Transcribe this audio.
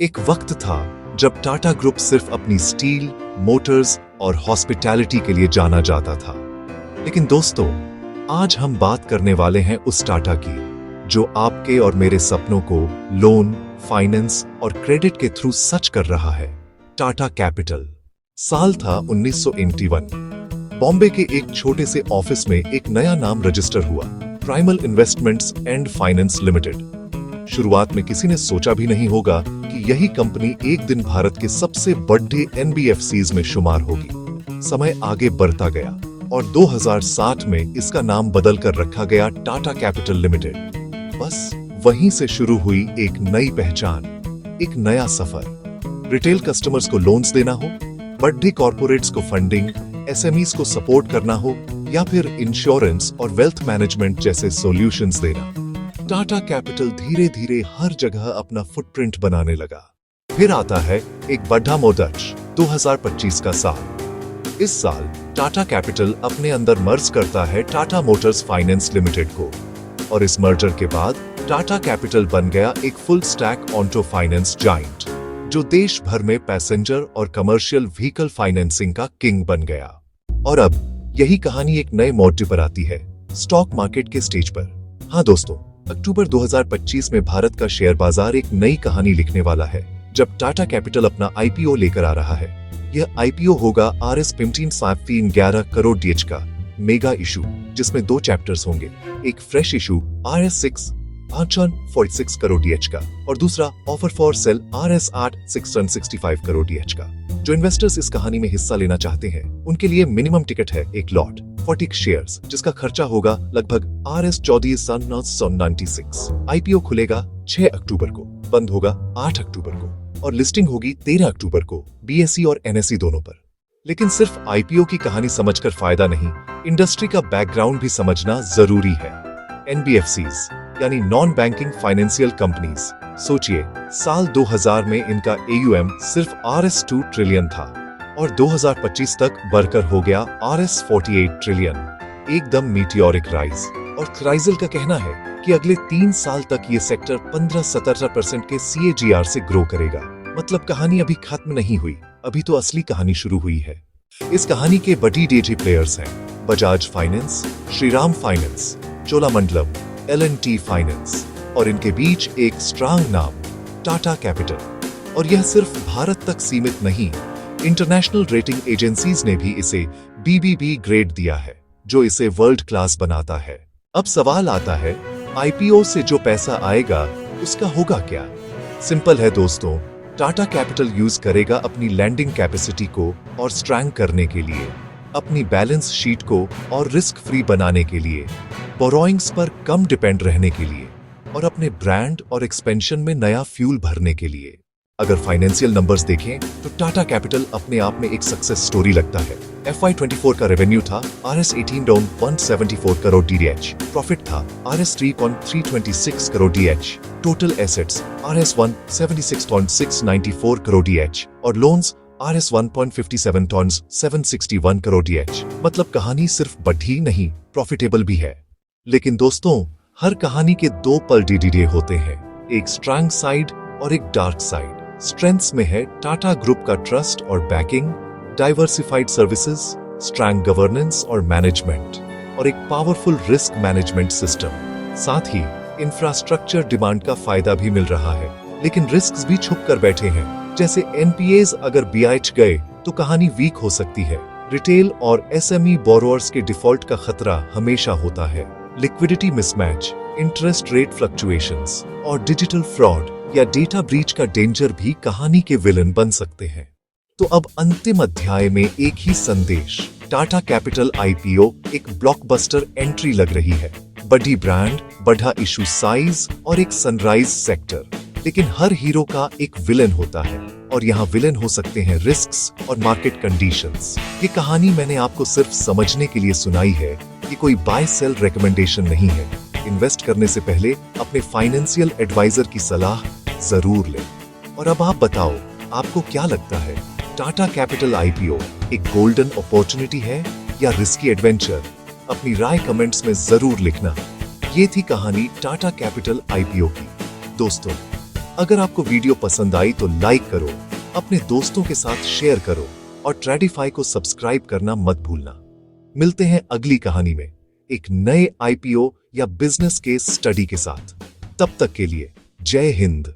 एक वक्त था जब टाटा ग्रुप सिर्फ अपनी स्टील, मोटर्स और हॉस्पिटैलिटी के लिए जाना जाता था। लेकिन दोस्तों, आज हम बात करने वाले हैं उस टाटा की जो आपके और मेरे सपनों को लोन, फाइनेंस और क्रेडिट के थ्रू सच कर रहा है। टाटा कैपिटल। साल था 1981। बॉम्बे के एक छोटे से ऑफिस में एक नया नाम रजिस्टर हुआ, primal investments and finance limited. शुरुआत में किसी ने सोचा भी नहीं होगा कि यही कंपनी एक दिन भारत के सबसे बड़े एनबीएफसीज में शुमार होगी। समय आगे बढ़ता गया और 2007 में इसका नाम बदलकर रखा गया टाटा कैपिटल लिमिटेड। बस वहीं से शुरू हुई एक नई पहचान, एक नया सफर। रिटेल कस्टमर्स को लोन्स देना हो, बड़े कॉर्पोरेट्स को फंडिंग, एसएमईज को सपोर्ट करना हो या फिर इंश्योरेंस और वेल्थ मैनेजमेंट जैसे सॉल्यूशंस देना, टाटा कैपिटल धीरे धीरे हर जगह अपना फुटप्रिंट बनाने लगा। फिर आता है एक बड़ा मोडच 2025 का साल। इस साल टाटा कैपिटल अपने अंदर मर्ज करता है टाटा मोटर्स फाइनेंस लिमिटेड को, और इस मर्जर के बाद टाटा कैपिटल बन गया एक full stack auto finance giant जो देश भर में पैसेंजर और कमर्शियल व्हीकल फाइनेंसिंग का किंग बन गया। और अब यही कहानी एक नए मोड़ पर आती है, स्टॉक मार्केट के स्टेज पर। हाँ दोस्तों, अक्टूबर 2025 में भारत का शेयर बाजार एक नई कहानी लिखने वाला है जब टाटा कैपिटल अपना आईपीओ लेकर आ रहा है। यह आईपीओ होगा RS 1511 करोड़ डीएच का मेगा इशू, जिसमें 2 चैप्टर्स होंगे। एक फ्रेश इशू RS 646 करोड़ डीएच का और दूसरा offer for sale RS 665 crore डीएच का। जो इन्वेस्टर्स इस कहानी में हिस्सा लेना चाहते हैं उनके लिए मिनिमम टिकट है एक लॉट 40 शेयर्स, जिसका खर्चा होगा लगभग RS 14,996। आईपीओ खुलेगा 6 अक्टूबर को, बंद होगा 8 अक्टूबर को और लिस्टिंग होगी 13 अक्टूबर को BSE और NSE दोनों पर। लेकिन सिर्फ आईपीओ की कहानी समझकर फायदा नहीं, इंडस्ट्री का बैकग्राउंड भी समझना जरूरी है। एनबीएफसीज यानी नॉन बैंकिंग फाइनेंशियल कंपनीज। सोचिए, साल 2000 में इनका AUM सिर्फ RS 2 ट्रिलियन था और 2025 तक बढ़कर हो गया RS 48 ट्रिलियन। एकदम मीटियोरिक राइज। और क्राइजल का कहना है कि अगले 3 साल तक ये सेक्टर 15-17% के CAGR से ग्रो करेगा। मतलब कहानी अभी खत्म नहीं हुई, अभी तो असली कहानी शुरू हुई है। इस कहानी के बड़ी डेटी प्लेयर्स हैं Bajaj finance, Shriram finance, Cholamandalam, L&T finance और इनके बीच एक स्ट्रांग नाम, टाटा कैपिटल। और यह सिर्फ भारत तक सीमित नहीं, इंटरनेशनल रेटिंग एजेंसीज ने भी इसे BBB ग्रेड दिया है, जो इसे वर्ल्ड क्लास बनाता है। अब सवाल आता है, आईपीओ से जो पैसा आएगा उसका होगा क्या? सिंपल है दोस्तों, टाटा कैपिटल यूज करेगा अपनी लैंडिंग कैपेसिटी को और स्ट्रैंग करने के लिए, अपनी बैलेंस शीट को और रिस्क फ्री बनाने के लिए, बोरोइंग्स पर कम डिपेंड रहने के लिए और अपने ब्रांड और एक्सपेंशन में नया फ्यूल भरने के लिए। अगर फाइनेंशियल नंबर्स देखें तो टाटा कैपिटल अपने आप में एक सक्सेस स्टोरी लगता है। FY24 का रेवेन्यू था RS 18,174 करोड़ DH, प्रॉफिट था RS 3,326 crore DH, total assets RS 176,694 crore DH और लोन्स RS 1.57,761 करोड़ DH। मतलब कहानी सिर्फ बढ़ी नहीं, प्रॉफिटेबल भी है। लेकिन दोस्तों, हर कहानी के 2 पल DDD होते हैं, एक स्ट्रॉन्ग साइड और एक डार्क साइड। स्ट्रेंथ्स में है टाटा ग्रुप का ट्रस्ट और banking, diversified services, strong governance और मैनेजमेंट और एक पावरफुल रिस्क मैनेजमेंट सिस्टम। साथ ही इंफ्रास्ट्रक्चर डिमांड का फायदा भी मिल रहा है, लेकिन रिस्क्स भी छुप कर बैठे हैं। जैसे NPAs अगर BH गए तो कहानी वीक हो सकती है। रिटेल और SME बोरोअर्स के डिफॉल्ट का खतरा हमेशा होता है। Liquidity mismatch, interest rate fluctuations और डिजिटल फ्रॉड या डेटा ब्रीच का डेंजर भी कहानी के विलन बन सकते हैं। तो अब अंतिम अध्याय में एक ही संदेश, टाटा कैपिटल आईपीओ एक ब्लॉकबस्टर एंट्री लग रही है। बड़ी ब्रांड, बड़ा इशू साइज और एक सनराइज सेक्टर। लेकिन हर हीरो का एक विलन होता है और यहाँ विलन हो सकते हैं रिस्क्स और मार्केट कंडीशंस। ये कहानी मैंने आपको सिर्फ समझने के लिए सुनाई है, ये कोई बाय सेल रिकमेंडेशन नहीं है। इन्वेस्ट करने से पहले अपने फाइनेंशियल एडवाइजर की सलाह जरूर लें। और अब आप बताओ, आपको क्या लगता है, टाटा कैपिटल आईपीओ एक गोल्डन अपॉर्चुनिटी है या रिस्की एडवेंचर? अपनी राय कमेंट्स में जरूर लिखना। ये थी कहानी टाटा कैपिटल आईपीओ की। दोस्तों, अगर आपको वीडियो पसंद आई तो लाइक करो, अपने दोस्तों के साथ शेयर करो और ट्रेडिफाई को सब्सक्राइब करना मत भूलना। मिलते हैं अगली कहानी में एक नए आईपीओ या बिजनेस केस स्टडी के साथ। तब तक के लिए जय हिंद।